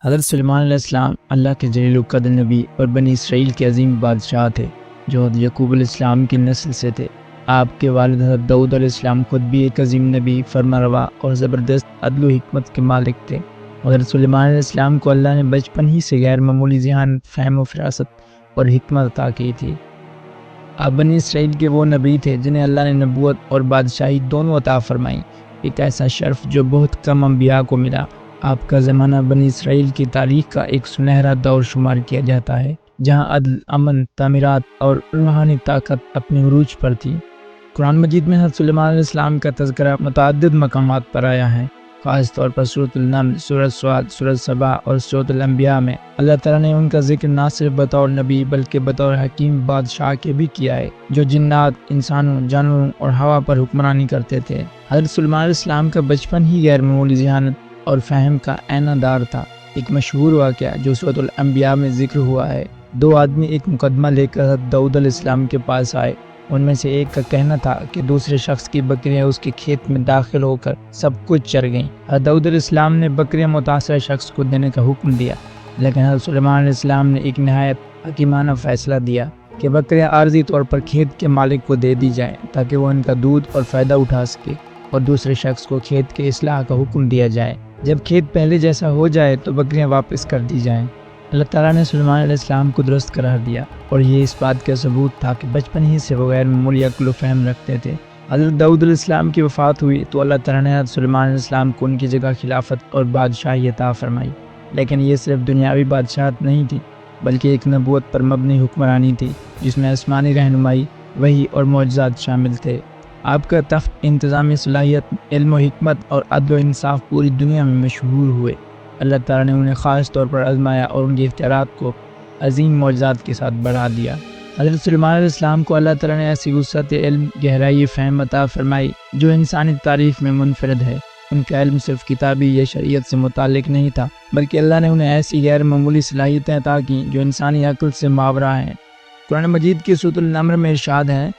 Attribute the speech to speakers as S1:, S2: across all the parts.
S1: حضرت سلیمان علیہ السلام اللہ کے جلیل القدر نبی اور بنی اسرائیل کے عظیم بادشاہ تھے جو حضرت یعقوب علیہ السلام کی نسل سے تھے۔ آپ کے والد حضرت داؤد علیہ السلام خود بھی ایک عظیم نبی، فرمانروا اور زبردست عدل و حکمت کے مالک تھے۔ حضرت سلیمان علیہ السلام کو اللہ نے بچپن ہی سے غیر معمولی ذہانت، فہم و فراست اور حکمت عطا کی تھی۔ آپ بنی اسرائیل کے وہ نبی تھے جنہیں اللہ نے نبوت اور بادشاہی دونوں عطا فرمائیں، ایک ایسا شرف جو بہت کم انبیاء کو ملا۔ آپ کا زمانہ بنی اسرائیل کی تاریخ کا ایک سنہرا دور شمار کیا جاتا ہے، جہاں عدل، امن، تعمیرات اور روحانی طاقت اپنے عروج پر تھی۔ قرآن مجید میں حضرت سلیمان علیہ السلام کا تذکرہ متعدد مقامات پر آیا ہے، خاص طور پر سورۃ النمل، سورۃ صاد، سورۃ سبا اور سورۃ الانبیاء میں اللہ تعالیٰ نے ان کا ذکر نہ صرف بطور نبی بلکہ بطور حکیم بادشاہ کے بھی کیا ہے، جو جنات، انسانوں، جانوروں اور ہوا پر حکمرانی کرتے تھے۔ حضرت سلیمان علیہ السلام کا بچپن ہی غیر معمولی ذہانت اور فہم کا عینہ دار تھا۔ ایک مشہور واقعہ جو سورۃ الانبیاء میں ذکر ہوا ہے، دو آدمی ایک مقدمہ لے کر حضرت داؤد علیہ السلام کے پاس آئے۔ ان میں سے ایک کا کہنا تھا کہ دوسرے شخص کی بکریاں اس کے کھیت میں داخل ہو کر سب کچھ چر گئیں۔ حضرت داؤد علیہ السلام نے بکریاں متاثرہ شخص کو دینے کا حکم دیا، لیکن حضرت سلیمان علیہ السلام نے ایک نہایت حکیمانہ فیصلہ دیا کہ بکریاں عارضی طور پر کھیت کے مالک کو دے دی جائیں تاکہ وہ ان کا دودھ اور فائدہ اٹھا سکے، اور دوسرے شخص کو کھیت کے اصلاح کا حکم دیا جائے۔ جب کھیت پہلے جیسا ہو جائے تو بکریاں واپس کر دی جائیں۔ اللہ تعالیٰ نے سلیمان علیہ السلام کو درست قرار دیا، اور یہ اس بات کا ثبوت تھا کہ بچپن ہی سے وہ غیر معمولی عقل و فہم رکھتے تھے۔ حضرت داؤد علیہ السلام کی وفات ہوئی تو اللہ تعالیٰ نے حضرت سلیمان علیہ السلام کو ان کی جگہ خلافت اور بادشاہی عطا فرمائی، لیکن یہ صرف دنیاوی بادشاہت نہیں تھی بلکہ ایک نبوت پر مبنی حکمرانی تھی جس میں آسمانی رہنمائی، وحی اور معجزات شامل تھے۔ آپ کا تخت، انتظامی صلاحیت، علم و حکمت اور عدل و انصاف پوری دنیا میں مشہور ہوئے۔ اللہ تعالیٰ نے انہیں خاص طور پر آزمایا اور ان کے اختیارات کو عظیم معجزات کے ساتھ بڑھا دیا۔ حضرت سلیمان علیہ السلام کو اللہ تعالیٰ نے ایسی وسعت علم، گہرائی فہم عطا فرمائی جو انسانی تاریخ میں منفرد ہے۔ ان کا علم صرف کتابی یا شریعت سے متعلق نہیں تھا، بلکہ اللہ نے انہیں ایسی غیر معمولی صلاحیتیں عطا کیں جو انسانی عقل سے ماورا ہیں۔ قرآن مجید کی سورۃ النمل میں ارشاد ہے،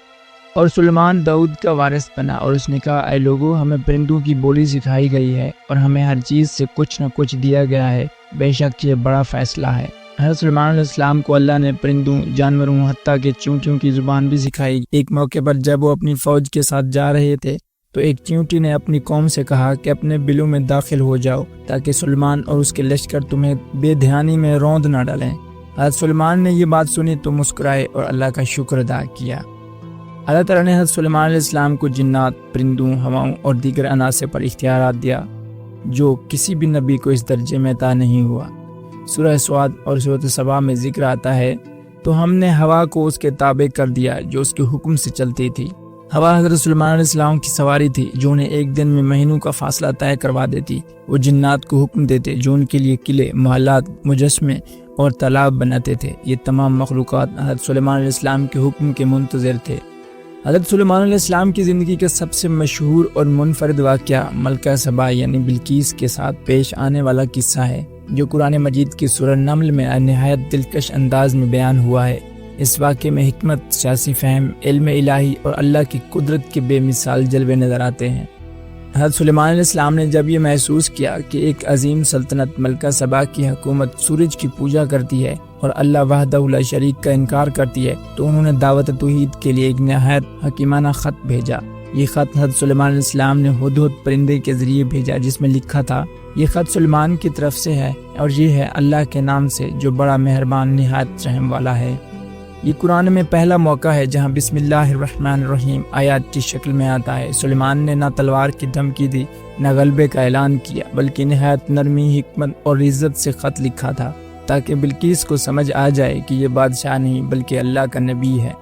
S1: اور سلیمان داؤد کا وارث بنا، اور اس نے کہا، اے لوگو، ہمیں پرندوں کی بولی سکھائی گئی ہے اور ہمیں ہر چیز سے کچھ نہ کچھ دیا گیا ہے، بے شک یہ بڑا فیصلہ ہے۔ حضرت سلیمان علیہ السلام کو اللہ نے پرندوں، جانوروں، حتیٰ کہ چیونٹیوں کی زبان بھی سکھائی۔ ایک موقع پر جب وہ اپنی فوج کے ساتھ جا رہے تھے تو ایک چیونٹی نے اپنی قوم سے کہا کہ اپنے بلوں میں داخل ہو جاؤ تاکہ سلیمان اور اس کے لشکر تمہیں بے دھیانی میں روند نہ ڈالیں۔ حضرت سلیمان نے یہ بات سنی تو مسکرائے اور اللہ کا شکر ادا کیا۔ اللہ تعالیٰ نے حضرت سلیمان علیہ السلام کو جنات، پرندوں، ہواؤں اور دیگر عناصر پر اختیارات دیا جو کسی بھی نبی کو اس درجے میں عطا نہیں ہوا۔ سورہ صاد اور سورۃ سبا میں ذکر آتا ہے، تو ہم نے ہوا کو اس کے تابع کر دیا جو اس کے حکم سے چلتی تھی۔ ہوا حضرت سلیمان علیہ السلام کی سواری تھی جو انہیں ایک دن میں مہینوں کا فاصلہ طے کروا دیتی۔ وہ جنات کو حکم دیتے جو ان کے لیے قلعے، محلات، مجسمے اور تالاب بناتے تھے۔ یہ تمام مخلوقات حضرت سلیمان علیہ السلام کے حکم کے منتظر تھے۔ حضرت سلیمان علیہ السلام کی زندگی کا سب سے مشہور اور منفرد واقعہ ملکہ سبا یعنی بلقیس کے ساتھ پیش آنے والا قصہ ہے، جو قرآن مجید کی سورہ نمل میں نہایت دلکش انداز میں بیان ہوا ہے۔ اس واقعے میں حکمت، سیاسی فہم، علم الہی اور اللہ کی قدرت کے بے مثال جلوے نظر آتے ہیں۔ حضرت سلیمان علیہ السلام نے جب یہ محسوس کیا کہ ایک عظیم سلطنت ملکہ سبا کی حکومت سورج کی پوجا کرتی ہے اور اللہ وحدہ لا شریک کا انکار کرتی ہے، تو انہوں نے دعوت توحید کے لیے ایک نہایت حکیمانہ خط بھیجا۔ یہ خط حضرت سلیمان علیہ السلام نے ہدہد پرندے کے ذریعے بھیجا، جس میں لکھا تھا، یہ خط سلیمان کی طرف سے ہے اور یہ ہے اللہ کے نام سے جو بڑا مہربان نہایت رحم والا ہے۔ یہ قرآن میں پہلا موقع ہے جہاں بسم اللہ الرحمن الرحیم آیات کی شکل میں آتا ہے۔ سلیمان نے نہ تلوار کی دھمکی دی، نہ غلبے کا اعلان کیا، بلکہ نہایت نرمی، حکمت اور عزت سے خط لکھا تھا تاکہ بلقیس کو سمجھ آ جائے کہ یہ بادشاہ نہیں بلکہ اللہ کا نبی ہے۔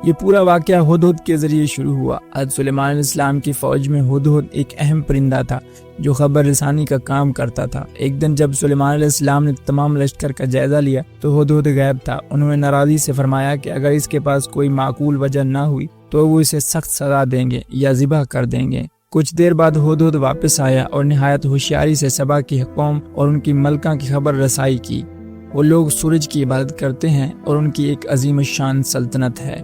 S1: یہ پورا واقعہ ہدہد کے ذریعے شروع ہوا۔ حضرت سلیمان علیہ السلام کی فوج میں ہدہد ایک اہم پرندہ تھا جو خبر رسانی کا کام کرتا تھا۔ ایک دن جب سلیمان علیہ السلام نے تمام لشکر کا جائزہ لیا تو ہدہد غائب تھا۔ انہوں نے ناراضی سے فرمایا کہ اگر اس کے پاس کوئی معقول وجہ نہ ہوئی تو وہ اسے سخت سزا دیں گے یا ذبح کر دیں گے۔ کچھ دیر بعد ہدہد واپس آیا اور نہایت ہوشیاری سے سبا کی قوم اور ان کی ملکہ کی خبر رسائی کی۔ وہ لوگ سورج کی عبادت کرتے ہیں اور ان کی ایک عظیم الشان سلطنت ہے۔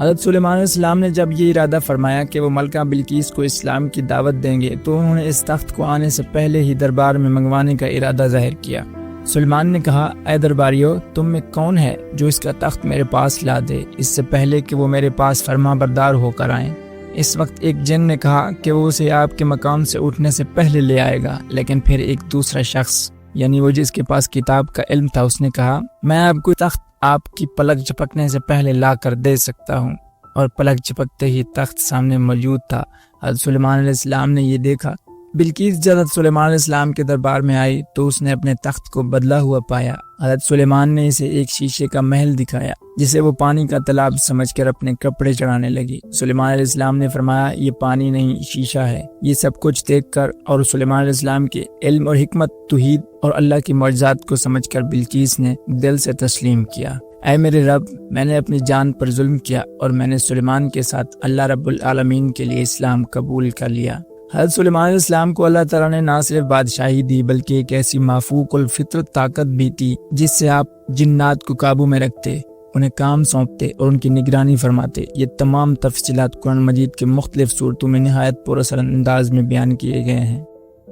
S1: حضرت سلیمان علیہ السلام نے جب یہ ارادہ فرمایا کہ وہ ملکہ بلقیس کو اسلام کی دعوت دیں گے تو انہوں نے اس تخت کو آنے سے پہلے ہی دربار میں منگوانے کا ارادہ ظاہر کیا۔ سلیمان نے کہا اے درباریو تم میں کون ہے جو اس کا تخت میرے پاس لا دے اس سے پہلے کہ وہ میرے پاس فرما بردار ہو کر آئیں۔ اس وقت ایک جن نے کہا کہ وہ اسے آپ کے مقام سے اٹھنے سے پہلے لے آئے گا، لیکن پھر ایک دوسرا شخص یعنی وہ جس کے پاس کتاب کا علم تھا اس نے کہا میں آپ کو تخت آپ کی پلک جھپکنے سے پہلے لا کر دے سکتا ہوں، اور پلک جھپکتے ہی تخت سامنے موجود تھا۔ حضرت سلیمان علیہ السلام نے یہ دیکھا۔ بلقیس جب حضرت سلیمان علیہ السلام کے دربار میں آئی تو اس نے اپنے تخت کو بدلا ہوا پایا۔ حضرت سلیمان نے اسے ایک شیشے کا محل دکھایا جسے وہ پانی کا تالاب سمجھ کر اپنے کپڑے چڑھانے لگی۔ سلیمان علیہ السلام نے فرمایا یہ پانی نہیں شیشہ ہے۔ یہ سب کچھ دیکھ کر اور سلیمان علیہ السلام کے علم اور حکمت، توحید اور اللہ کی معجزات کو سمجھ کر بلقیس نے دل سے تسلیم کیا۔ اے میرے رب، میں نے اپنی جان پر ظلم کیا اور میں نے سلیمان کے ساتھ اللہ رب العالمین کے لیے اسلام قبول کر لیا۔ حضرت سلیمان علیہ السلام کو اللہ تعالیٰ نے نہ صرف بادشاہی دی بلکہ ایک ایسی مافوق الفطرت طاقت بھی دی جس سے آپ جنات کو قابو میں رکھتے، انہیں کام سونپتے اور ان کی نگرانی فرماتے۔ یہ تمام تفصیلات قرآن مجید کے مختلف صورتوں میں نہایت پراثر انداز میں بیان کیے گئے ہیں۔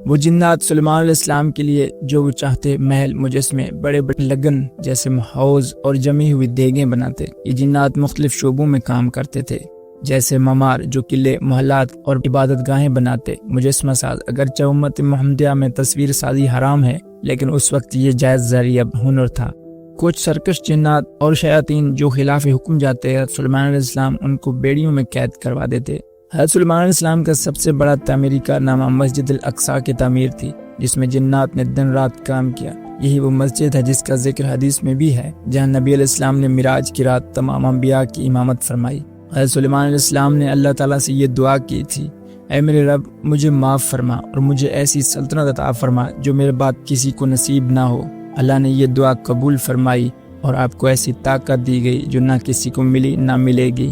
S1: وہ جنات سلیمان علیہ السلام کے لیے جو وہ چاہتے محل، مجسمے، بڑے بڑے لگن جیسے حوض اور جمی ہوئی دیگیں بناتے۔ یہ جنات مختلف شعبوں میں کام کرتے تھے، جیسے معمار جو قلعے، محلات اور عبادت گاہیں بناتے، مجسمہ ساز۔ اگرچہ امت محمدیہ میں تصویر سازی حرام ہے لیکن اس وقت یہ جائز ذریعہ ہنر تھا۔ کچھ سرکش جنات اور شیاطین جو خلاف حکم جاتے، حضرت سلیمان علیہ السلام ان کو بیڑیوں میں قید کروا دیتے۔ حضرت سلیمان علیہ السلام کا سب سے بڑا تعمیری کارنامہ مسجد الاقصی کی تعمیر تھی جس میں جنات نے دن رات کام کیا۔ یہی وہ مسجد ہے جس کا ذکر حدیث میں بھی ہے جہاں نبی علیہ السلام نے معراج کی رات تمام انبیاء کی امامت فرمائی۔ حضرت سلیمان علیہ السلام نے اللہ تعالیٰ سے یہ دعا کی تھی اے میرے رب، مجھے معاف فرما اور مجھے ایسی سلطنت عطا فرما جو میرے بعد کسی کو نصیب نہ ہو۔ اللہ نے یہ دعا قبول فرمائی اور آپ کو ایسی طاقت دی گئی جو نہ کسی کو ملی نہ ملے گی۔